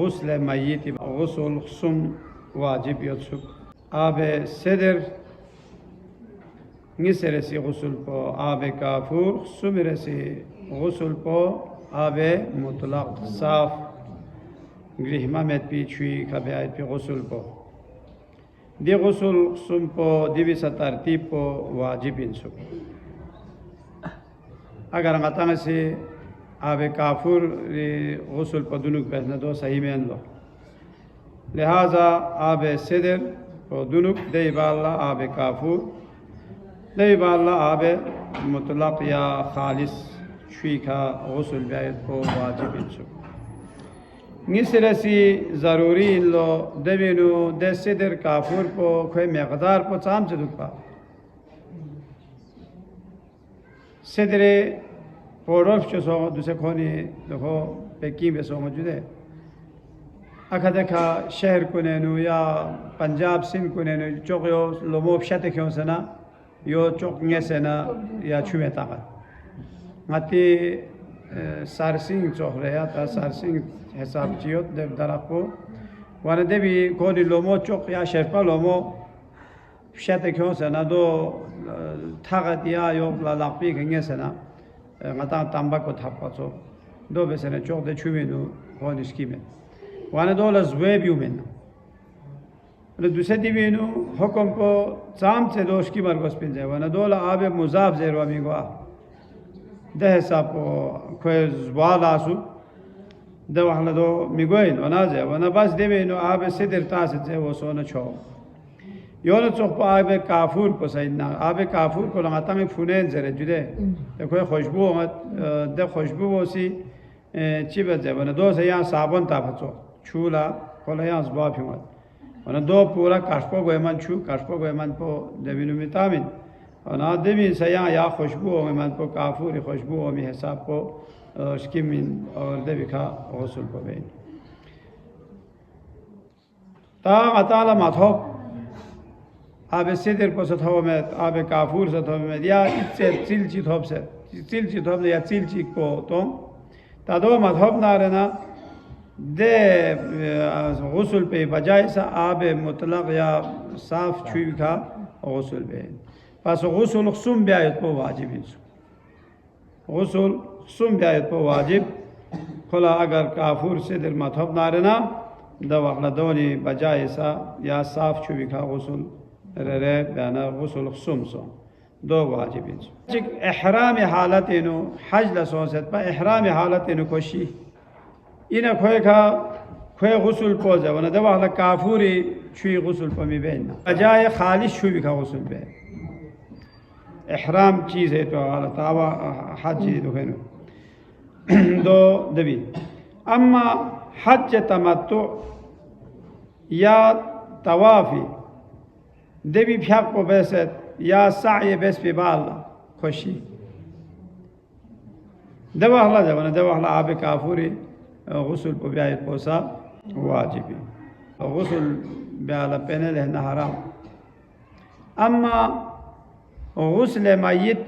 गुस्ल मय्यत गुस्ल सुम वाजिब योत्सुक आब सदर निसरसी गुस्ल पो आब काफूर सुमरसी गुस्ल पो आब मुतलक साफ गृहमा में पीछुई खब्यात पे गुस्ल पो दे गुस्ल सुम पो दिवी तरतीब पो वाजिब इंसुक अगर मतंग से आब काफूर गुस्ल पो दुनुक बहना दो सही में लो लिहाजा आब सदर पो दुनुक दे बाला आब काफूर दे बाला आब मुतलक या खालिस छुई का गुस्ल ब्यायत पो वाजिब इंसुक निसरसी ज़रूरी इन लो देविनु दे सदर काफूर पो कोई मकदार पो चाम से दुखा सदरे पोरोफ चो दूसरे खोनी देखो पेकिंग में सोंग जुदे अखा देखा शहर को नैनु या पंजाब सिंध को नैनु चौक यो लोमोब शते क्यों से ना यो चौक ने से ना या छुमे ताकत माती सारसिंग चौक रहा था सारसिंग हिसाब चियो देव दराको वाने देवी कोनी लोमो चौक या शेफा लोमो शते क्यों से ना दो ताकत या यो लापी कहीं से ना ngata tamba ko thappa so do besene chok de chumenu hon skime wana do la zwe biu men le duse divenu hukum po zam se do skimar gos pinje wana do la abe muzaf zero amigo de hesab po ko zwala su de wahla do migoin wana je wana bas divenu abe sidir tas je wo so na cho योन चौक आबे काफूर को सही ना आबे काफूर को लगाता में फुने जरे जुदे कोई खुशबू दे खुशबू वो सी चिब जब ना दो से यहाँ साबुन तापचो छूला कोला यहाँ ज़बाब हिमात वरना दो पूरा काशपो गोयमान छू काशपो गोयमान पो देविनु मितामिन वरना देवी से यहाँ या खुशबू गोयमान पो काफूर खुशबू में हिसाब पो स्किमिन और देवी का गौसल पो बेन ता अताला माथोप आबे सदर को सथो में आबे काफूर सथो में या इच्छे चिलची थोप से चिलची थोप या चिलची को तो तादो मधोब नारना दे गुस्ल पे बजाय सा आबे मुतलक या साफ छुई का गुस्ल पे पास गुस्ल सुम ब्यायत को वाजिब गुस्ल सुम ब्यायत को वाजिब खुला अगर काफूर सदर मधोब नारना दवा दोनी बजाय सा या साफ छुई का गुस्ल रे बयाना गुस्ल सुमसो दो वाजिब चिक इहराम हालत इनो हज लसोसत पर इहराम हालत इनो कोशी इना खोए का खोए गुस्ल पोजा वना दवा हला काफूरी छुई गुस्ल पर मी बेना बजाय खालिश छुई का गुस्ल बे इहराम चीज़ है तो अल्लाह तावा हज तो है दो दबी अम्मा हज तमत्तु या तवाफी देवी फ्याक को बैसत या साये बैस पे बाल खुशी दवा हला जवाना दवा हला आबे काफूरी गुस्ल को ब्यायत पोसा वाजिबी गुस्ल ब्याला पहने लेना हराम अम्मा गुस्ल मय्यत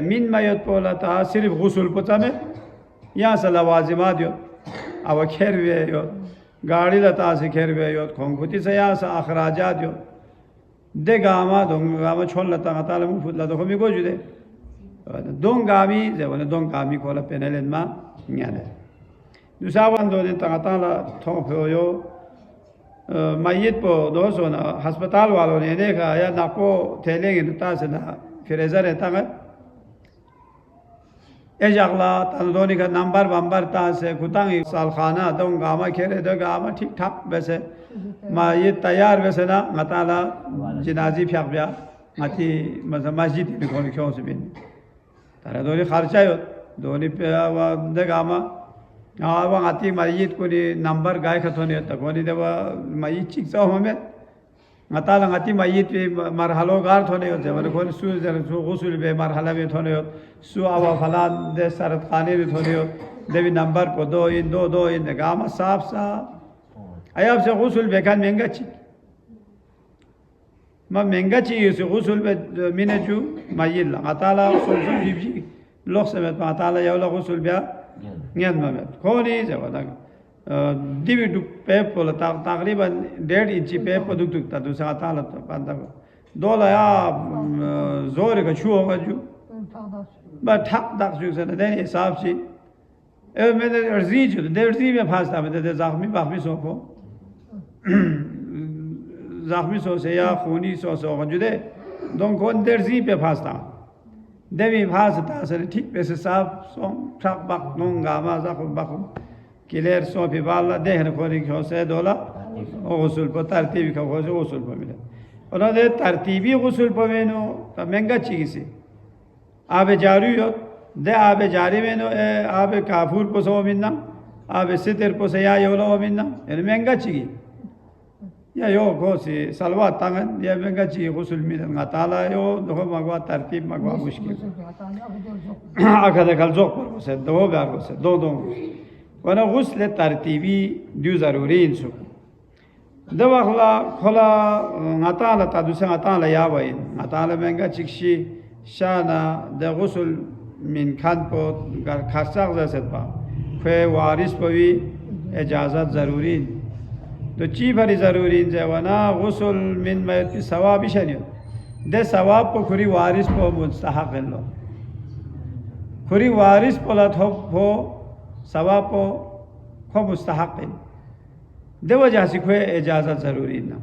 मिन मय्यत पोला ता सिर्फ गुस्ल पोता में यहाँ से लवाजिमात यो अब खैर वे यो गाड़ी लता से खैर वे यो खोंगुती से यहाँ से अखराजात यो दे गामा दोंगामा छोड़ लता ताला मुफुत लता को मिको जुदे दोंगामी जब ने दोंगामी को ला पेनलेन मा न्याले दूसरा वन दो दिन ताला थों यो मय्यत पो दोसो ना अस्पताल वालों ने देखा या नाको थैलेंगे नुता से ना फ्रेजर है तंग एजागला तंदोनी का नंबर बंबर ता से कुतांग साल खाना दोंगामा खेरे दोंगामा ठीक ठाक वैसे मा ये तैयार वैसे ना मताला जनाजी फ्याक ब्या माती मस्जिद में कौन क्यों से बिन तारा दोनी खर्चा यो दोनी पे देगामा वा आती मस्जिद को नी नंबर गाय खतोने तक कोनी देवा मस्जिद चिक सा हमें मताला आती मस्जिद पे मरहलो गार थोने हो जब कोनी सु जन सु गुस्ल बे मरहला में थोने हो सु आवा फलान दे सरत खाने में थोने हो देवी नंबर को दो इन देगामा साफ साफ आया से गुस्ल बेकार महंगा ची ما منجتي يغسل من جو ما يلا عطالا غسل جيبجي لوخ سمت ما عطالا يولا غسل بيا نيان ما مت كوني زوانا दिवी पे पोला तकरीबन 1.5 इंची पे दुख दुखता दूसरा ताला तो पंदा दोला या जोर का छू होगा जो बस ठक दक जो से देने हिसाब से मैं अर्जी जो अर्जी में फास्ता में जख्मी सो को जख्मी सो से या खूनी सो होगा जो दे दोन कौन अर्जी पे फास्ता देवी फास्ता से ठीक पे से साफ सो ठक बक नोंगा मा जख्म बक किलेर सो भी वाला देहन खोरी को से दोला गसल पर तरतीब का गसल पर मिले और दे तरतीबी गसल पर मेनो तो महंगा चीज से आबे जारी हो दे आबे जारी में आबे काफूर पर सो मिलना आबे सितर पर से या योलो मिलना ये महंगा चीज या यो को से सलवा तांगन या महंगा चीज गसल मिलना ताला यो दो मगवा तरतीब मगवा मुश्किल आखा देखल जोक पर से दो बार से दो वना गुस्ल तरतीबी दो ज़रूरी इंसु दवाखला खोला ngataala ta dusa ngataala yawain ngataala menga chikshi shana de gusul min khan po gar khasaq zaset ba khe waris pavi ijazat zaruri to chi bari zaruri jawana gusul min mayt ki sawab shaniyo de sawab po khuri waris po mustahaq lo khuri waris pola thop ho सवाब को मुस्तहक है दे वजह से कोई इजाज़त ज़रूरी ना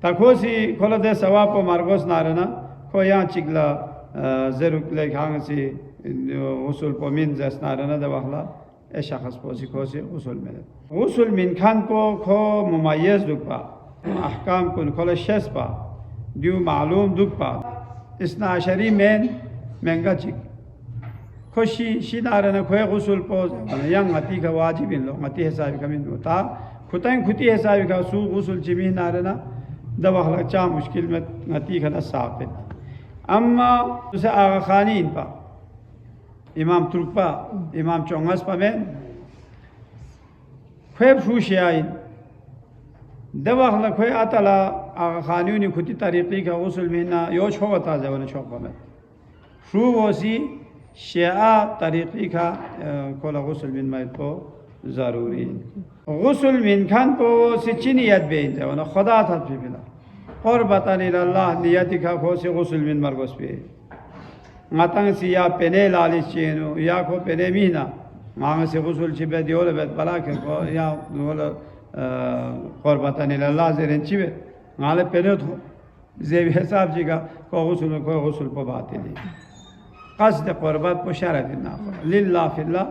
तकोसी खोला दे सवाब को मार्गोस ना रहना को यहाँ चिकला ज़रूर ले खांग से उसूल को मिन जैस ना रहना दे वाला ऐसा खास पोसी को से उसूल में उसूल मिन खान को मुमाय्यज़ दुखा अहकाम को खोला शेष पा दियो मालूम दुख पा इसना अशरी में महंगा चिक खुशी शिनारे न खोए गुसल पोज यंग अति का वाजिब इन लो अति हिसाब का मिन होता खुताइन खुती हिसाब का सू गुसल जिमी नारे ना दवाखला चा मुश्किल में अति का न साबित अम्मा उसे आगा खानी इन पा इमाम तुर्कपा इमाम चौंगस पा में खोए फूशियाइन दवाखला खोए आतला आगा खानी ने खुती तरीक़ी का गुसल मिना यो छोटा जवान छोका में फू वसी शिया तरीक़ी का कोला गुस्ल बिन माइल को ज़रूरी गुस्ल बिन खान को सिच्ची नियत बेइन जावना खुदा था फिला और बताने अल्लाह नियत का को से गुस्ल बिन मरगोस पे मातंग से या पेने लालिश चेनो या को पेने मीना मांग से गुस्ल छिबे दियोले बेत बला के को या बोला और बताने अल्लाह से रेंचिबे माले पेने तो जेब हिसाब जी का को गुस्ल पर बात ही قصد قربت بشارة النافع لله في الله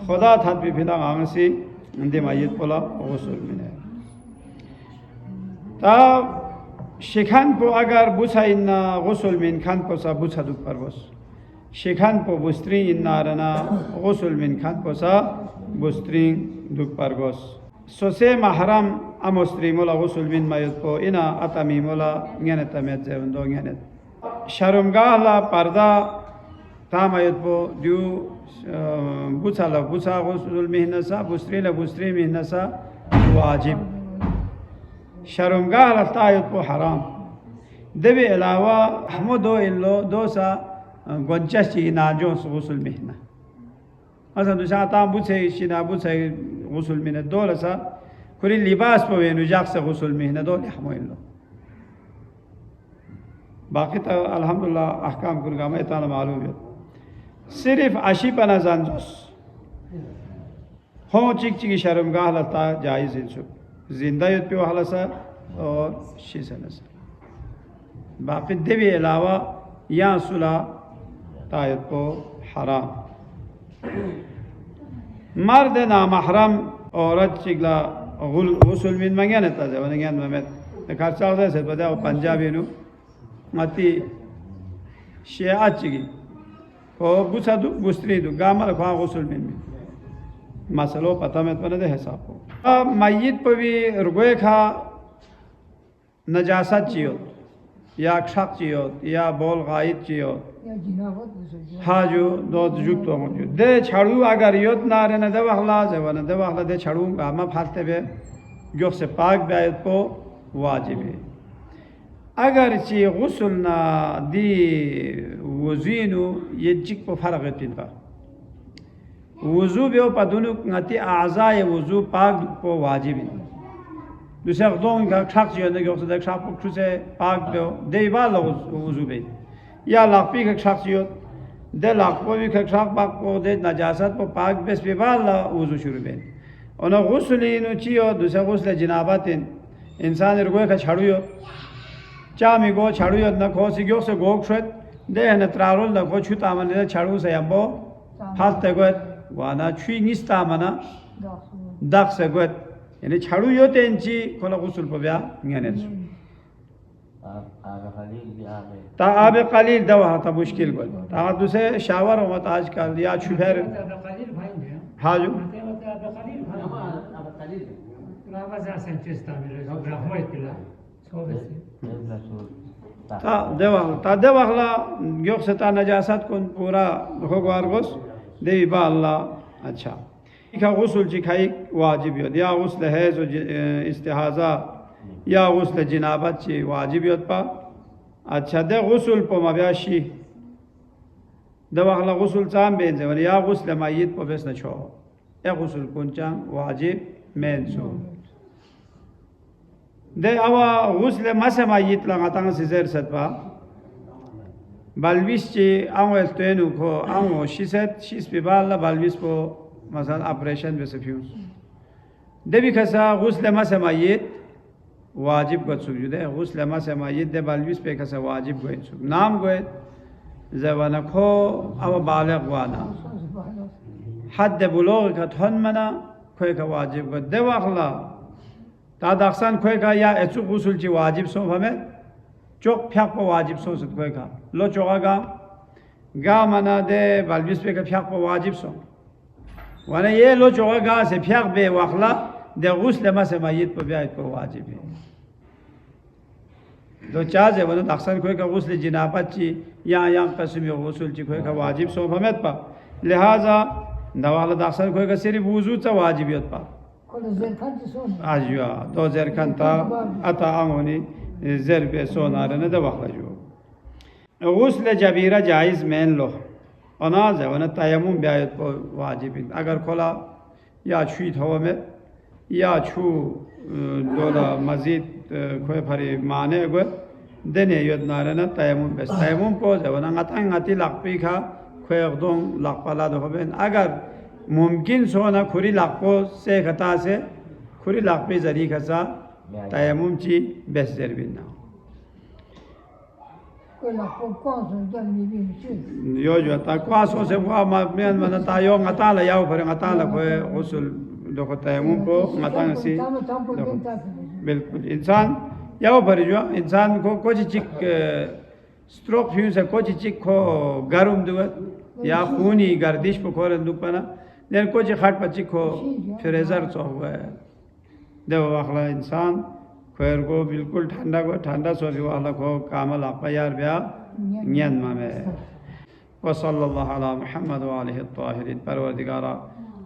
خدا تحت في الله عمسي عندي ما يدخل غسل منه تا شکن پو اگر بوسا این غسل من کن پو سا بوسا دو پروس شکن پو بسترین این نارنا غسل من کن پو سا بسترین دو پروس سوسه محرم امستری مولا غسل من ماید پو اینا اتمی مولا گنت میت زندو گنت شرمگاه لا پردا تاماید پو دیو بوسا لا بوسا غسل مهنسا بستری لا بستری مهنسا واجب شرمگاه لا تاید پو حرام دبی علاوه حمدو ایلو دوسا گنچشی ناجوس غسل مهنه مثلا دوسا تام بوسه شینا بوسه غسل مهنه دولسا کلی لباس پو وینو جاکس غسل مهنه دولی حمو ایلو باقی تا الحمدللہ احکام کنگامه تانا معلوم ہے صرف عشی پنا زنجوس ہوں چک چکی شرمگاہ لتا جائز انسو زندہ یود پیو حلسا اور شیسن سا باقی دوی علاوہ یا صلح تایت پو حرام مرد نامحرم عورت چکلا غسل من منگیان تازه ونگیان ممت نکار چاک دے سر پدا و پنجابی نو متی شیعات چکی کو بوسا دو بستری دو گامل خواه غسل من من مسئلو پتا میں تو نہ حساب ہو میت پہ بھی رگوے کھا نجاست چیو یا کھشق چیو یا بول غائط چیو ہاں جو دو جوک تو موجود دے چھڑو اگر یوت نہ رہنا دے وحلا زیوانا دے وحلا دے چھڑو گاما پھالتے بے جو سے پاک بیعت پو واجب ہے اگر چی غسل نہ دی وزینو یہ چک پو فرق تین کا वज़ू बेओ पदुनु ngati आज़ाए वज़ू पाक पो वाजिब दूसरे दों का खाक जियो ने गयो से खाक पुक से पाक बेओ देवा लो वज़ू बे या लापी का खाक जियो दे लापो भी का खाक पाक को दे नजासत को पाक बेस बेवाला वज़ू शुरू बे और गुस्ल नु चियो दूसरे गुस्ल जनाबत इंसान रुगो का छाड़ियो चामी गो छाड़ियो न खो सिगयो से गोक छत दे न त्रारोल न गो छुता मन छाड़ू से यम्बो फाते गो वाना छुई निस्ता मना दाख से गो यानी छाड़ू यो तेंची कोला गुस्ल पब्या न्याने ता आबे कलील दवा ता मुश्किल गो ता दूसरे शावर मत आजकल या छुफेर हाजू ता देवाला योग से ता नजासत को पूरा होगवार गोस देवी बा अल्लाह अच्छा इका गुस्ल चिखाई वाजिब योद या गुस्ल है जो इस्तिहाजा या गुस्ल जनाबत ची वाजिब योद पा अच्छा दे गुस्ल पो मब्याशी देवाला गुस्ल चाम बेन से या गुस्ल मायित पो बेस न छो या गुस्ल कुंचाम वाजिब मेन सो दे अवा गुस्ल मसे मायित लगा तंग से ज़ेर सतवा बालविस ची आंगो तेनु को आंगो शिसेत शिस बिबाला बालविस को मसाला ऑपरेशन में सफियूस देवी खसा गुस्ल मसे मायित वाजिब को सुजुदे गुस्ल मसे मायित दे बालविस पे खसा वाजिब को सुब नाम को जवाना को अवा बालिग वाना हद बुलोग का थन मना कोई का वाजिब को दे वाखला तादाक्सान कोई का या एचु गुस्ल ची वाजिब सो हमें चौक फ्याक पो वाजिब सो सत कोई का लो चौका गा मना दे बालविस पे का फ्याक पो वाजिब सो वाना ये लो चौका से फ्याक बे वाखला दे गुस्ल मसे मायित पो ब्यायत पो वाजिब है दो चाज है वाना दाक्सान कोई का गुस्ल जनाबत ची या कसम गुस्ल ची कोई का वाजिब सो हमें पा लिहाजा दवाला दाक्सान कोई का सिर्फ वुजू चा वाजिबियत पा आजुआ दो ज़रखन ता अता आंगोनी ज़र पे सोना रने दवाखला जो गुस्ल जबीरा जायज़ मेन लो अनाज है वना तयम्मुम ब्यायत पो वाजिब अगर खोला या छुई हवा में या छू दोला मजीद खोए फरी माने गो देने योद नारना तयम्मुम बेस तयम्मुम पो है वना ngata ngati lakpi खा खोए एकदम lakpala दो होबेन अगर मुमकिन सोना खुरी लाखों से खता से खुरी लाख पे जरी खसा तयम्मुम ची बेस जर बिना यो जो ता क्वासो से वो मैं मन तायो ngata ला याव पर ngata ला कोई गुस्ल दो तयम्मुम को ngata सी बिल्कुल इंसान याव पर जो इंसान को कुछ चिक स्ट्रोक फ्यू से कुछ चिक को गरम दुआ या खूनी गर्दिश पर कोरन दुपना देन कुछ खाट पची को फ्रेजर सो हुआ है देव वाखला इंसान खैर को बिल्कुल ठंडा सो भी वाला को कामल आपा यार ब्या न्यन में वसल्लल्लाहु अला मुहम्मद व आलिहि अत्ताहिरीन परवरदिगारा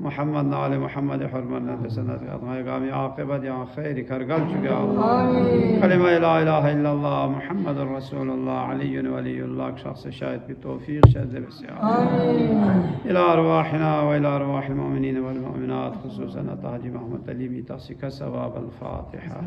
मोहम्मद नाले मोहम्मद हरमन सनत गामी आक़िबत या खैर करगल चुके आमीन कलिमा ला इलाहा इल्लल्लाह मुहम्मदुर रसूलुल्लाह अलीयुन वलीयुल्लाह शख्स शायद की तौफीक शायद से आमीन इला अरवाहिना व इला अरवाहिल मुमिनीन वल मुमिनात खुसूसन ताजी मोहम्मद तलीमी तहसीक सवाब अल फातिहा